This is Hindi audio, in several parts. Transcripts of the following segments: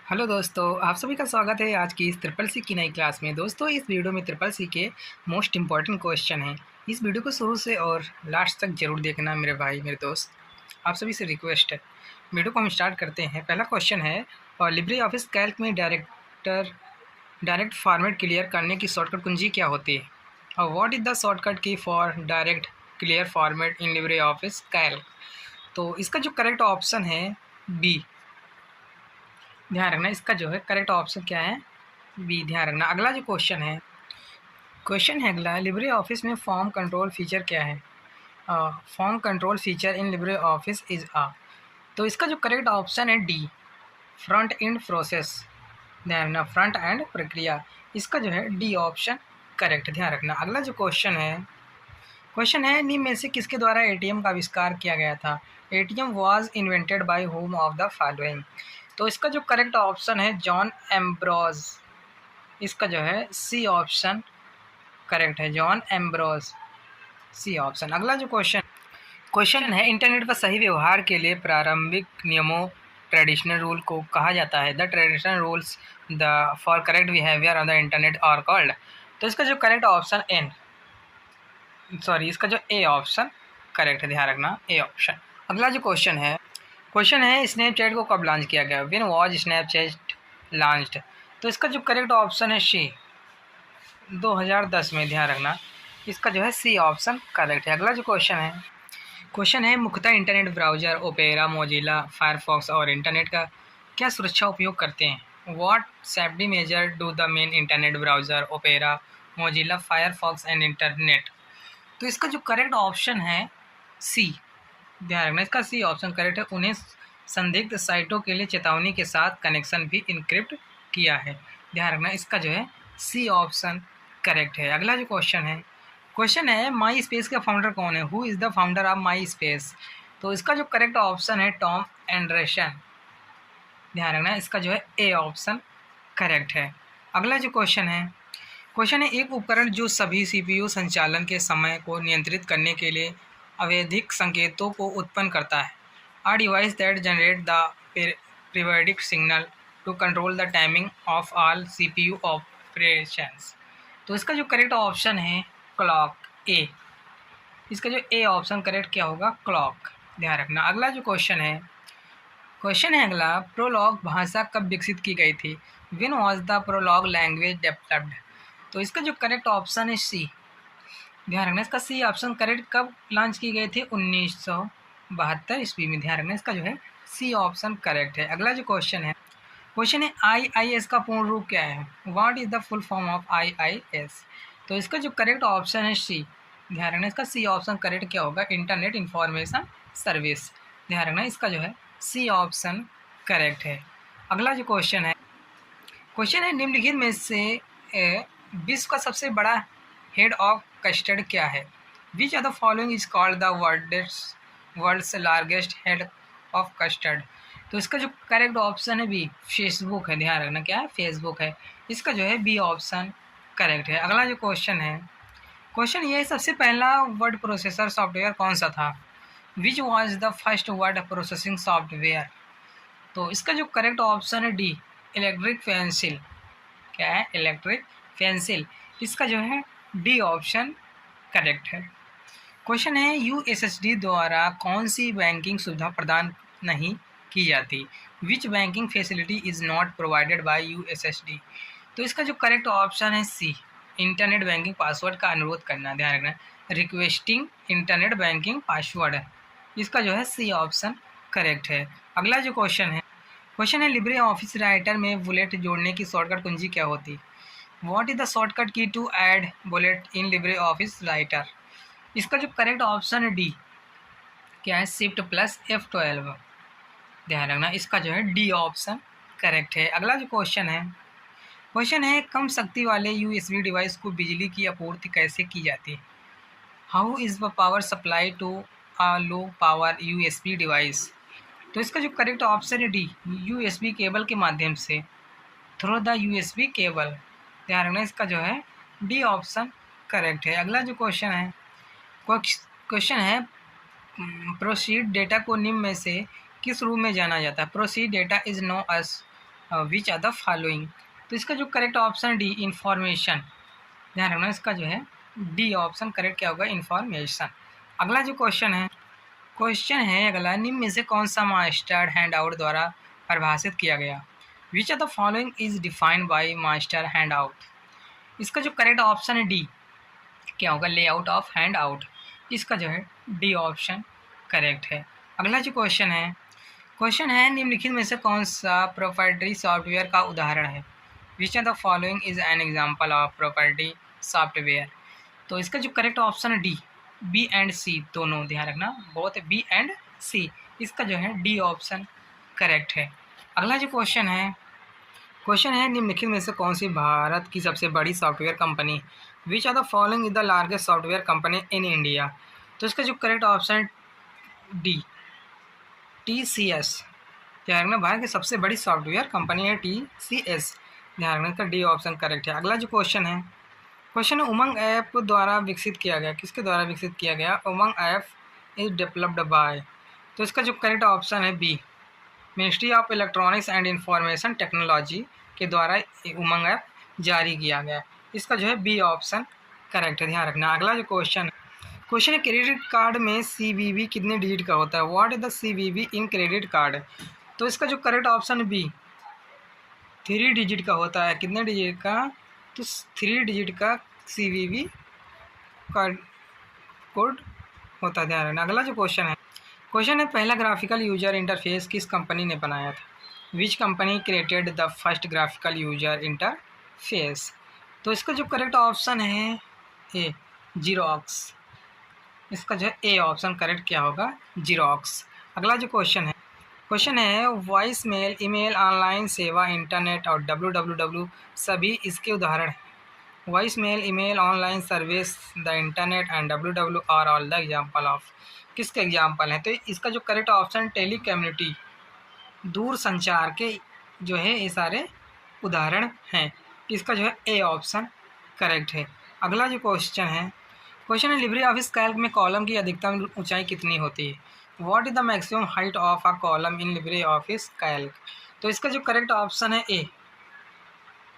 हेलो दोस्तों, आप सभी का स्वागत है आज की इस ट्रिपल सी की नई क्लास में। दोस्तों, इस वीडियो में ट्रिपल सी के मोस्ट इम्पॉर्टेंट क्वेश्चन हैं। इस वीडियो को शुरू से और लास्ट तक जरूर देखना मेरे भाई मेरे दोस्त, आप सभी से रिक्वेस्ट है। वीडियो को हम स्टार्ट करते हैं। पहला क्वेश्चन है, और लिब्रे ऑफिस कैल्क में डायरेक्ट फॉर्मेट क्लियर करने की शॉर्टकट कुंजी क्या होती है? और व्हाट इज़ द शॉर्टकट की for direct clear format in Libre office Calc? तो इसका जो करेक्ट ऑप्शन है बी। ध्यान रखना, इसका जो है करेक्ट ऑप्शन क्या है? बी। ध्यान रखना। अगला जो क्वेश्चन है अगला, लिब्रे ऑफिस में फॉर्म कंट्रोल फीचर क्या है? Form control feature in Libre office is तो इसका जो करेक्ट ऑप्शन है डी, फ्रंट एंड प्रोसेस। ध्यान रखना, फ्रंट एंड प्रक्रिया, इसका जो है डी ऑप्शन करेक्ट। ध्यान रखना। अगला जो क्वेश्चन है निम्न में से किसके द्वारा एटीएम का आविष्कार किया गया था? ATM was invented by home of the following? तो इसका जो करेक्ट ऑप्शन है जॉन एम्ब्रोज, इसका जो है सी ऑप्शन करेक्ट है, जॉन एम्ब्रोज, सी ऑप्शन। अगला जो क्वेश्चन है, इंटरनेट पर सही व्यवहार के लिए प्रारंभिक नियमों ट्रेडिशनल रूल को कहा जाता है। The traditional rules the for correct behaviour on the internet are called? तो इसका जो करेक्ट ऑप्शन इसका जो ए ऑप्शन करेक्ट है। ध्यान रखना, ए ऑप्शन। अगला जो क्वेश्चन है स्नैपचैट को कब लॉन्च किया गया? When was Snapchat launched? तो इसका जो करेक्ट ऑप्शन है सी, 2010 में। ध्यान रखना, इसका जो है सी ऑप्शन करेक्ट है। अगला जो क्वेश्चन है मुख्यतः internet browser opera, Mozilla, Firefox और इंटरनेट का क्या सुरक्षा उपयोग करते हैं? What safety major do the main internet browser opera, Mozilla, Firefox and internet? तो इसका जो करेक्ट ऑप्शन है सी। ध्यान रखना, इसका सी ऑप्शन करेक्ट है। उन्हें संदिग्ध साइटों के लिए चेतावनी के साथ कनेक्शन भी इनक्रिप्ट किया है। ध्यान रखना, इसका जो है सी ऑप्शन करेक्ट है। अगला जो क्वेश्चन है माई स्पेस का फाउंडर कौन है? Who is the founder of my space? तो इसका जो करेक्ट ऑप्शन है टॉम एंडरसन। ध्यान रखना, इसका जो है ए ऑप्शन करेक्ट है। अगला जो क्वेश्चन है एक उपकरण जो सभी सीपीयू संचालन के समय को नियंत्रित करने के लिए आवधिक संकेतों को उत्पन्न करता है। A device that generate the periodic signal to control the timing of all CPU operations? तो इसका जो करेक्ट ऑप्शन है क्लॉक, ए। इसका जो ए ऑप्शन करेक्ट क्या होगा? क्लॉक। ध्यान रखना। अगला जो क्वेश्चन है अगला, प्रोलॉग भाषा कब विकसित की गई थी? When was the prolog language developed? तो इसका जो करेक्ट ऑप्शन है सी। ध्यान रखना, इसका सी ऑप्शन करेक्ट। कब लॉन्च की गई थी? 1972 ईस्वी में। ध्यान रखना, इसका जो है सी ऑप्शन करेक्ट है। अगला जो क्वेश्चन है IIS का पूर्ण रूप क्या है? What is the full form of IIS? तो इसका जो करेक्ट ऑप्शन है सी। ध्यान रखना, इसका सी ऑप्शन करेक्ट क्या होगा? Internet information service. ध्यान रखना, इसका जो है सी ऑप्शन करेक्ट है। अगला जो क्वेश्चन है निम्नलिखित में से विश्व का सबसे बड़ा हेड ऑफ कस्टर्ड क्या है? Which of the following is called the world's largest head of custard? तो इसका जो करेक्ट ऑप्शन है बी, फेसबुक है। ध्यान रखना, क्या है? फेसबुक है। इसका जो है बी ऑप्शन करेक्ट है। अगला जो क्वेश्चन ये सबसे पहला वर्ड प्रोसेसर सॉफ्टवेयर कौन सा था? Which was the first word processing software? तो इसका जो करेक्ट ऑप्शन है डी, इलेक्ट्रिक पेंसिल। क्या है? Electric pencil. इसका जो है डी ऑप्शन करेक्ट है। क्वेश्चन है यूएसएसडी द्वारा कौन सी बैंकिंग सुविधा प्रदान नहीं की जाती? Which banking facility is not provided by USSD? तो इसका जो करेक्ट ऑप्शन है सी, इंटरनेट बैंकिंग पासवर्ड का अनुरोध करना। ध्यान रखना, रिक्वेस्टिंग इंटरनेट बैंकिंग पासवर्ड। इसका जो है सी ऑप्शन करेक्ट है। अगला जो क्वेश्चन है लिब्रे ऑफिस राइटर में बुलेट जोड़ने की शॉर्टकट कुंजी क्या होती है? What is the shortcut key to add bullet in LibreOffice writer? इसका जो करेक्ट ऑप्शन है डी, क्या है? Shift plus F12। ध्यान रखना, इसका जो है डी ऑप्शन करेक्ट है। अगला जो क्वेश्चन है कम शक्ति वाले USB डिवाइस को बिजली की आपूर्ति कैसे की जाती है? How is the power supply to a low power USB device? तो इसका जो करेक्ट ऑप्शन है डी, USB केबल के माध्यम से, थ्रू द USB केबल। ध्यान रखना, इसका जो है डी ऑप्शन करेक्ट है। अगला जो क्वेश्चन है प्रोसीड डेटा को निम्न में से किस रूप में जाना जाता है? Processed data is known as which are the following. तो इसका जो करेक्ट ऑप्शन डी इंफॉर्मेशन, ध्यान रखना इसका जो है डी ऑप्शन करेक्ट क्या होगा, इंफॉर्मेशन। अगला जो क्वेश्चन है अगला, निम्न में से कौन सा मास्टर हैंड आउट द्वारा परिभाषित किया गया। Which are the following is defined by master hand out. इसका जो करेक्ट ऑप्शन है डी क्या होगा, लेआउट ऑफ हैंड आउट। इसका जो है डी ऑप्शन करेक्ट है। अगला जो क्वेश्चन है निम्नलिखित में से कौन सा प्रोप्राइटरी सॉफ्टवेयर का उदाहरण है। Which are the following is an example of proprietary software. तो इसका जो करेक्ट ऑप्शन है डी, बी एंड सी दोनों, ध्यान रखना बोथ बी एंड सी। इसका जो है डी ऑप्शन करेक्ट है। अगला जो क्वेश्चन है निम्नलिखित में से कौन सी भारत की सबसे बड़ी software company. Which are the following is the largest software company in India. तो इसका जो करेक्ट ऑप्शन डी, TCS। ध्यान रखना भारत की सबसे बड़ी सॉफ्टवेयर कंपनी है TCS। ध्यान रखना इसका डी ऑप्शन करेक्ट है। अगला जो क्वेश्चन है उमंग ऐप द्वारा विकसित किया गया। किसके द्वारा विकसित किया गया, Umang app is developed by. तो इसका जो करेक्ट ऑप्शन है B, ministry of electronics and information technology के द्वारा उमंग ऐप जारी किया गया। इसका जो है बी ऑप्शन करेक्ट है, ध्यान रखना। अगला जो क्वेश्चन है क्रेडिट कार्ड में CVV कितने डिजिट का होता है। What is the CVV in credit card. तो इसका जो करेक्ट ऑप्शन बी 3 डिजिट का होता है। कितने डिजिट का, तो 3 डिजिट का CVV कार्ड कोड होता है, ध्यान रखना। अगला जो क्वेश्चन है पहला ग्राफिकल यूजर इंटरफेस किस कंपनी ने बनाया था। Which company created the first graphical user interface. तो इसका जो करेक्ट ऑप्शन है ए, जीरोक्स। इसका जो है ए ऑप्शन करेक्ट क्या होगा, जीरोक्स। अगला जो क्वेश्चन है वॉइस मेल, ईमेल, ऑनलाइन सेवा, इंटरनेट और www सभी इसके उदाहरण हैं। Voice mail, email, online service, the internet and www are all the example of. किसके एग्जाम्पल हैं, तो इसका जो करेक्ट ऑप्शन टेली कम्युनिटी, दूर संचार के जो है ये सारे उदाहरण हैं। इसका जो है ए ऑप्शन करेक्ट है। अगला जो क्वेश्चन है लिब्रे ऑफिस कैल्क में कॉलम की अधिकतम ऊंचाई कितनी होती है। What is the maximum height of a column in Libre office Calc. तो इसका जो करेक्ट ऑप्शन है ए,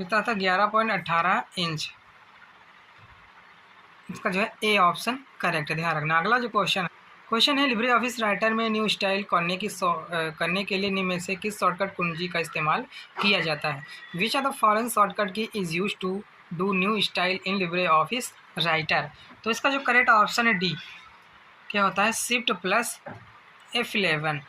लिखा था 11.18 इंच। इसका जो है ए ऑप्शन करेक्ट है, ध्यान रखना। अगला जो क्वेश्चन है लिब्रे ऑफिस राइटर में न्यू स्टाइल करने के लिए निम्न में से किस शॉर्टकट कुंजी का इस्तेमाल किया जाता है। Which are the following shortcut key is use to do new style in LibreOffice Writer. तो इसका जो करेक्ट ऑप्शन है डी, क्या होता है, शिफ्ट प्लस F11।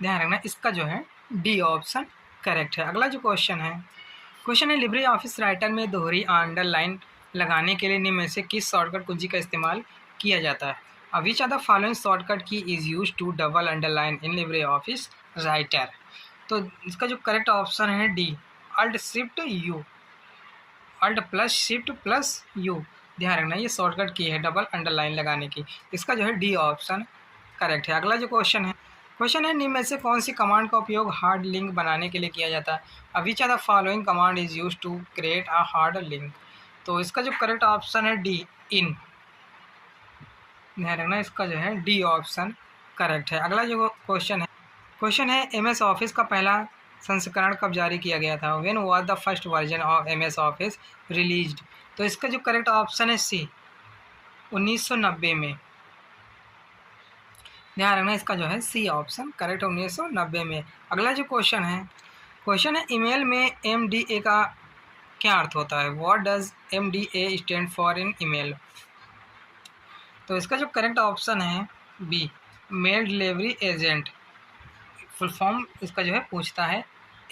ध्यान रखना इसका जो है डी ऑप्शन करेक्ट है। अगला जो क्वेश्चन है लिब्रे ऑफिस राइटर में दोहरी अंडरलाइन लगाने के लिए निम्न में से किस शॉर्टकट कुंजी का इस्तेमाल किया जाता है। Which are the following shortcut key is use to double underline in LibreOffice Writer. तो इसका जो करेक्ट ऑप्शन है D, alt shift U, alt plus shift plus U. ध्यान रखना ये शॉर्टकट की है डबल अंडरलाइन लगाने की। इसका जो है डी ऑप्शन करेक्ट है। अगला जो क्वेश्चन है निम्न में से कौन सी कमांड का उपयोग हार्ड लिंक बनाने के लिए किया जाता है। Which are the following command is use to create a hard link. तो इसका जो करेक्ट ऑप्शन है डी, इन। ध्यान रखना इसका जो है डी ऑप्शन करेक्ट है। अगला जो क्वेश्चन है MS ऑफिस का पहला संस्करण कब जारी किया गया था। When was the first version of MS office released. तो इसका जो करेक्ट ऑप्शन है सी, 1990 में। ध्यान रखना इसका जो है सी ऑप्शन करेक्ट है, 1990 में। अगला जो क्वेश्चन है ईमेल में MDA का क्या अर्थ होता है। What does MDA stand for in email. तो इसका जो करेक्ट ऑप्शन है B, mail delivery agent. Full form इसका जो है पूछता है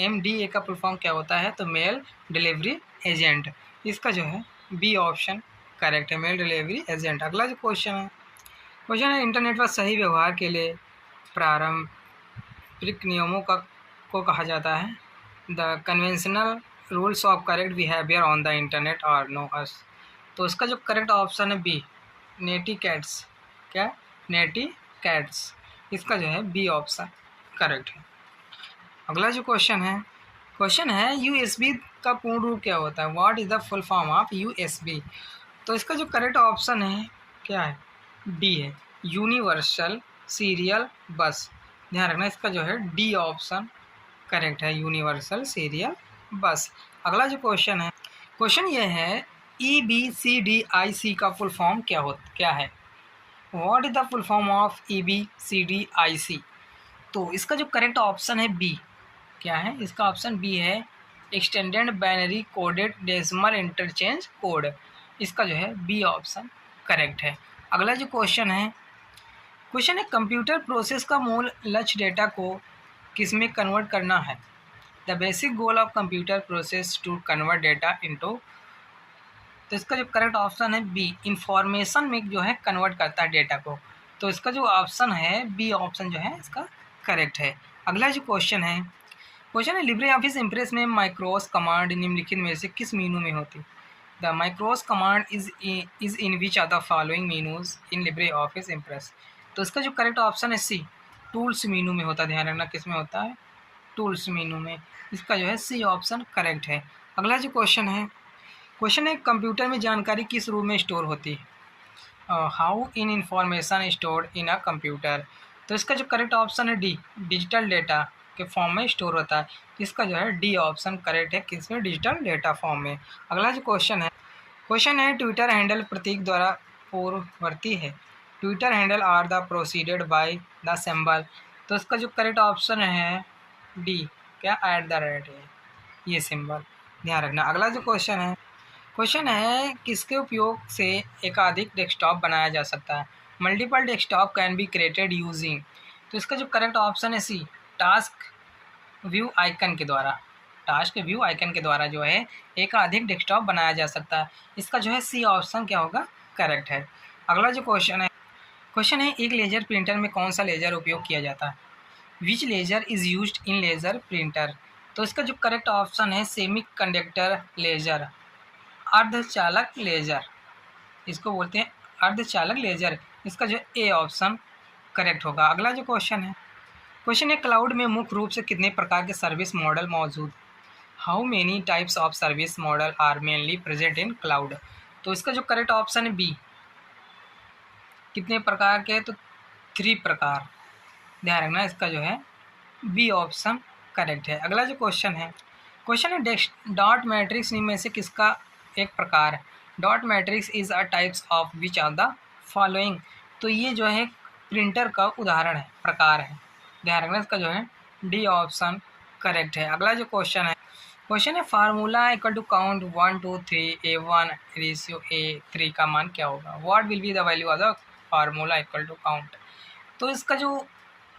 MDA का फुल फॉर्म क्या होता है, तो मेल डिलीवरी एजेंट। इसका जो है बी ऑप्शन करेक्ट है, मेल डिलीवरी एजेंट। अगला जो क्वेश्चन है इंटरनेट पर सही व्यवहार के लिए पारंपरिक नियमों को कहा जाता है। The conventional rules of correct behaviour on the internet are known as. तो इसका जो करेक्ट ऑप्शन है बी, नेटिकेट्स। क्या, नेटिकेट्स। इसका जो है बी ऑप्शन करेक्ट है। अगला जो क्वेश्चन है USB का पूर्ण रूप क्या होता है। What is the full form of USB। तो इसका जो करेक्ट ऑप्शन है क्या है, डी है, यूनिवर्सल सीरियल बस। ध्यान रखना इसका जो है डी ऑप्शन करेक्ट है, यूनिवर्सल सीरियल बस। अगला जो क्वेश्चन है, क्वेश्चन ये है EBCDIC का फुल फॉर्म क्या है? What is the full form of EBCDIC? तो इसका जो करेक्ट ऑप्शन है बी। क्या है इसका? ऑप्शन बी है extended binary coded decimal interchange code. इसका जो है बी ऑप्शन करेक्ट है। अगला जो क्वेश्चन है कंप्यूटर प्रोसेस का मूल लक्ष्य डेटा को किस में कन्वर्ट करना है? The basic goal of computer process to convert data into. तो इसका जो करेक्ट ऑप्शन है बी, इंफॉर्मेशन में जो है कन्वर्ट करता है डेटा को। तो इसका जो ऑप्शन है बी ऑप्शन जो है इसका करेक्ट है। अगला जो क्वेश्चन है लिब्रे ऑफिस इम्प्रेस में माइक्रोस कमांड निम्नलिखित में से किस मीनू में होती? The macros command is in which are the following menus in LibreOffice Impress? तो इसका जो करेक्ट ऑप्शन है सी, टूल्स मीनू में होता है। ध्यान रखना किस में होता है? टूल्स मीनू में। इसका जो है सी ऑप्शन करेक्ट है। अगला जो क्वेश्चन है कंप्यूटर में जानकारी किस रूप में स्टोर होती है? How in information stored in a computer? तो इसका जो करेक्ट ऑप्शन है डी, डिजिटल डेटा के फॉर्म में स्टोर होता है। इसका जो है डी ऑप्शन करेक्ट है, किसमें? डिजिटल डेटा फॉर्म में। अगला जो क्वेश्चन है ट्विटर हैंडल प्रतीक द्वारा पूर्ववर्ती है। Twitter handle are the proceeded by the symbol. तो इसका जो करेक्ट ऑप्शन है डी, क्या? @ है ये सिंबल, ध्यान रखना। अगला जो क्वेश्चन है किसके उपयोग से एकाधिक डेस्कटॉप बनाया जा सकता है? Multiple desktop can be created using. तो इसका जो करेक्ट ऑप्शन है सी, टास्क व्यू आइकन के द्वारा। टास्क व्यू आइकन के द्वारा जो है एकाधिक डेस्कटॉप बनाया जा सकता है। इसका जो है सी ऑप्शन क्या होगा? करेक्ट है। अगला जो क्वेश्चन है एक लेजर प्रिंटर में कौन सा लेजर उपयोग किया जाता है? Which laser is used in laser printer? तो इसका जो करेक्ट ऑप्शन है सेमी कंडक्टर लेजर, अर्धचालक लेजर, इसको बोलते हैं अर्धचालक लेजर। इसका जो ए ऑप्शन करेक्ट होगा। अगला जो क्वेश्चन है क्लाउड में मुख्य रूप से कितने प्रकार के सर्विस मॉडल मौजूद? How many types of service model are mainly present in cloud? तो इसका जो करेक्ट ऑप्शन है बी, कितने प्रकार के? तो 3 प्रकार, ध्यान रखना। इसका जो है बी ऑप्शन करेक्ट है। अगला जो क्वेश्चन है डॉट मैट्रिक्स में से किसका एक प्रकार है? Dot matrix is a types of which are the following? तो ये जो है प्रिंटर का उदाहरण है, प्रकार है, ध्यान रखना। इसका जो है डी ऑप्शन करेक्ट है। अगला जो क्वेश्चन है formula equal to count 1 2 3 A1 ratio A3 का मान क्या होगा? What will be the value of the formula equal to count? तो इसका जो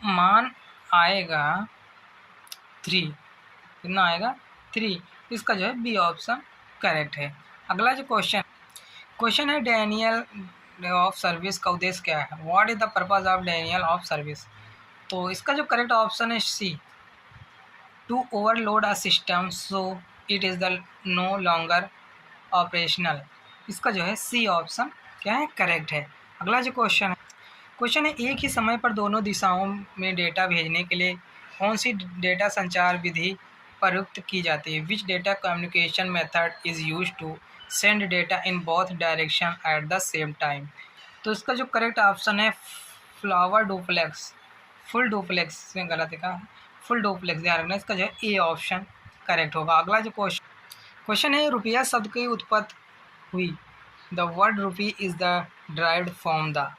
मान आएगा 3, कितना आएगा? 3। इसका जो है बी ऑप्शन करेक्ट है। अगला जो क्वेश्चन है डैनियल ऑफ सर्विस का उद्देश्य क्या है? What is the purpose of denial of service? तो इसका जो करेक्ट ऑप्शन है C, to overload a system so it is the no longer operational. इसका जो है सी ऑप्शन क्या है? करेक्ट है। अगला जो क्वेश्चन है एक ही समय पर दोनों दिशाओं में डेटा भेजने के लिए कौन सी डेटा संचार विधि प्रयुक्त की जाती है? Which data communication method is use to send data in both direction at the same time? तो इसका जो करेक्ट ऑप्शन है फ्लावर डुप्लेक्स, फुल डुप्लेक्स में गलत लिखा है, फुल डुप्लेक्स, ध्यान रखना। इसका जो है ए ऑप्शन करेक्ट होगा। अगला जो क्वेश्चन है रुपया शब्द की उत्पत्ति हुई। The word rupee is the derived from the.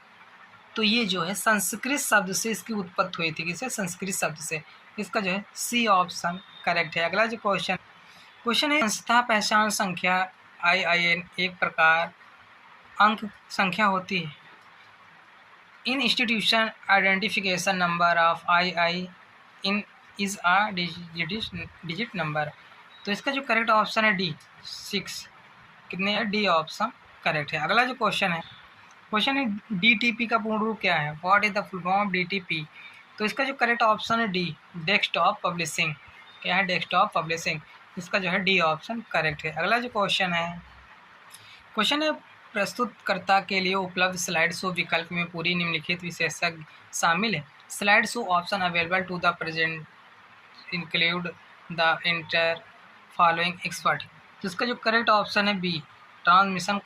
तो ये जो है संस्कृत शब्द से इसकी उत्पत्ति हुई थी। किसे? संस्कृत शब्द से। इसका जो है सी ऑप्शन करेक्ट है। अगला जो क्वेश्चन है संस्था पहचान संख्या IIN एक प्रकार अंक संख्या होती है। In institution identification number of IIN is a digit number. तो इसका जो करेक्ट ऑप्शन है डी, 6। कितने है? डी ऑप्शन करेक्ट है। अगला जो क्वेश्चन है DTP का पूर्ण रूप क्या है? What is the full form of DTP? तो इसका जो करेक्ट ऑप्शन है डी, डेस्कटॉप पब्लिशिंग। क्या है? Desktop publishing. इसका जो है डी ऑप्शन करेक्ट है। अगला जो क्वेश्चन है प्रस्तुतकर्ता के लिए उपलब्ध स्लाइड शो विकल्प में पूरी निम्नलिखित विशेषज्ञ शामिल है। Slide show option available to the present include the inter following expert. तो इसका जो करेक्ट ऑप्शन है बी, ट्रांजिशन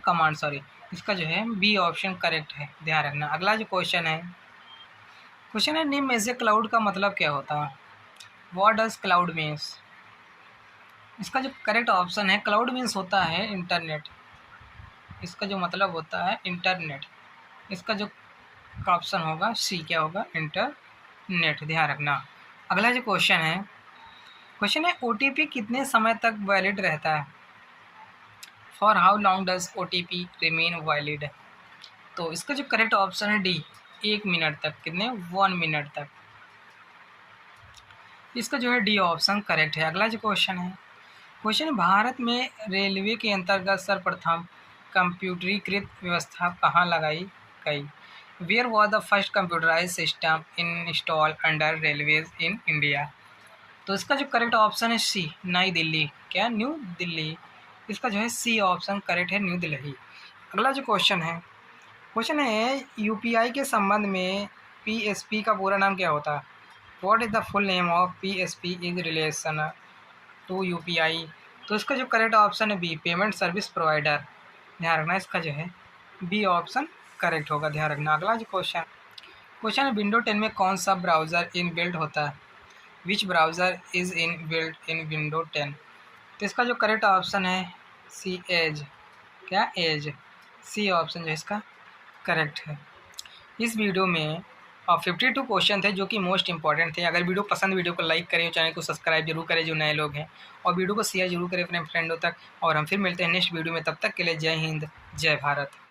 कमांड। इसका जो है बी ऑप्शन करेक्ट है, ध्यान रखना। अगला जो क्वेश्चन क्वेश्चन है निम्न में से क्लाउड का मतलब क्या होता है? What does cloud means? इसका जो करेक्ट ऑप्शन है, क्लाउड मीन्स होता है इंटरनेट। इसका जो मतलब होता है इंटरनेट। इसका जो ऑप्शन होगा सी, क्या होगा? इंटरनेट, ध्यान रखना। अगला जो क्वेश्चन है OTP कितने समय तक वैलिड रहता है? For how long does OTP remain valid? तो इसका जो करेक्ट ऑप्शन है डी, 1 मिनट तक। कितने? 1 मिनट तक। इसका जो है डी ऑप्शन करेक्ट है। अगला जो क्वेश्चन भारत में रेलवे के अंतर्गत सर्वप्रथम कंप्यूटरीकृत व्यवस्था कहाँ लगाई गई? Where was the first computerise system install under railways in India? तो इसका जो करेक्ट ऑप्शन है सी, नई दिल्ली। क्या? न्यू दिल्ली। इसका जो है सी ऑप्शन करेक्ट है, न्यू दिल्ली। अगला जो क्वेश्चन है यूपीआई के संबंध में पीएसपी का पूरा नाम क्या होता है? What is the full name of PSP is relation to UPI? तो इसका जो करेक्ट ऑप्शन है बी, पेमेंट सर्विस प्रोवाइडर। ध्यान रखना, इसका जो है बी ऑप्शन करेक्ट होगा, ध्यान रखना। अगला जो क्वेश्चन है विंडो 10 में कौन सा ब्राउज़र इन बिल्ट होता है? Which browser is inbuilt in window 10? तो इसका जो करेक्ट ऑप्शन है सी, एज। क्या? एज। सी ऑप्शन जो है इसका करेक्ट है। इस वीडियो में 52 क्वेश्चन थे जो कि मोस्ट इंपॉर्टेंट थे। अगर वीडियो को लाइक करें, चैनल को सब्सक्राइब जरूर करें जो नए लोग हैं, और वीडियो को शेयर जरूर करें अपने फ्रेंडों तक। और हम फिर मिलते हैं नेक्स्ट वीडियो में, तब तक के लिए जय हिंद, जय भारत।